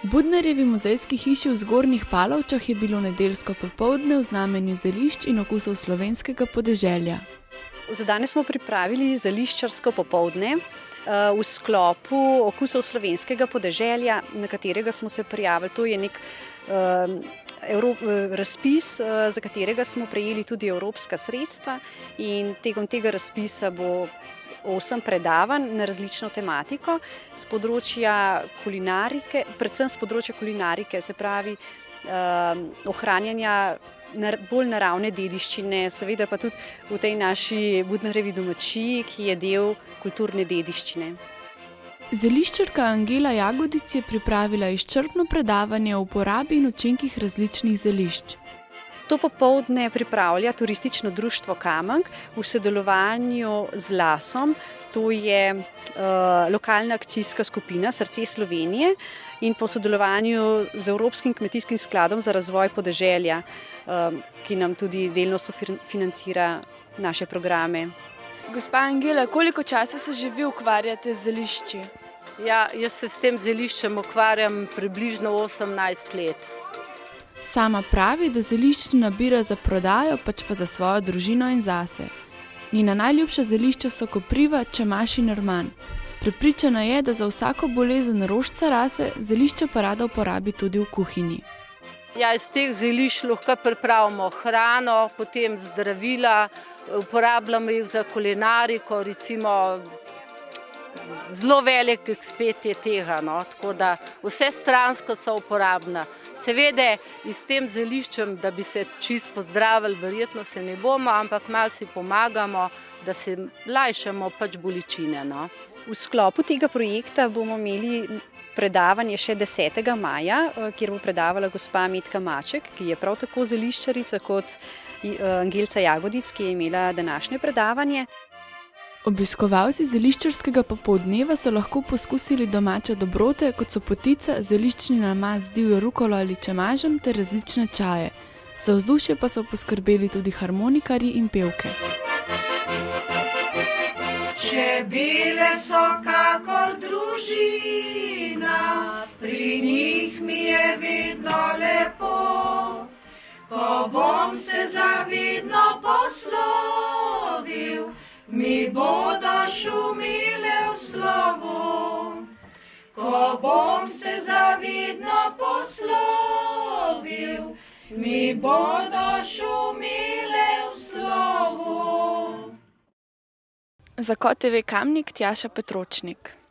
V Budnerjevi muzejski hiši v Zgornjih Palovčah je bilo nedeljsko popoldne v znamenju zelišč in okusov slovenskega podeželja. Za danes smo pripravili zeliščarsko popoldne v sklopu okusov slovenskega podeželja, na katerega smo se prijavili. To je nek razpis, za katerega smo prejeli tudi evropska sredstva, in tekom tega razpisa bo 8 predavanj na različno tematiko z področja kulinarike, predvsem z področja kulinarike, se pravi ohranjanja bolj naravne dediščine, seveda pa tudi v tej naši Budnerjevi domačiji, ki je del kulturne dediščine. Zeliščarka Angela Jagodic je pripravila izčrpno predavanje o uporabi in učinkih različnih zelišč. To popoldne pripravlja Turistično društvo Kamenk v sodelovanju z LASom, to je lokalna akcijska skupina Srce Slovenije, in po sodelovanju z Evropskim kmetijskim skladom za razvoj podeželja, ki nam tudi delno sofinancira naše programe. Gospa Angela, koliko časa se že vi ukvarjate z zelišči? Ja, jaz se s tem zeliščem ukvarjam približno 18 let. Sama pravi, da zelišč ne nabira za prodajo, pač pa za svojo družino in zase. Njena najljubša zelišča so kopriva, čemaž in rman. Prepričana je, da za vsako bolezen rožca rase zelišča pa rada uporabi tudi v kuhinji. Ja, iz teh zelišč lahko pripravimo hrano, potem zdravila, uporabljamo jih za kulinariko, recimo zelo velik ekspet je tega, no? Tako da vse stransko so uporabna. Seveda s tem zeliščem, da bi se čisto pozdravili, verjetno se ne bomo, ampak malo si pomagamo, da se lajšamo pač bolečine. No? V sklopu tega projekta bomo imeli predavanje še 10. maja, kjer bo predavala gospa Metka Maček, ki je prav tako zeliščarica kot Angelca Jagodic, ki je imela današnje predavanje. Obiskovalci zeliščarskega popoldneva so lahko poskusili domače dobrote, kot so potica, zeliščni namaz z divjo rukolo ali čemažem ter različne čaje. Za vzdušje pa so poskrbeli tudi harmonikarji in pevke. Čebele so kakor družina, pri njih mi je vedno lepo. Ko bom se zavidno poslovil, mi bodo šumile v slovo. Ko bom se zavidno poslovil, mi bodo šumile v slovo. Za KOTV Kamnik Tjaša Petročnik.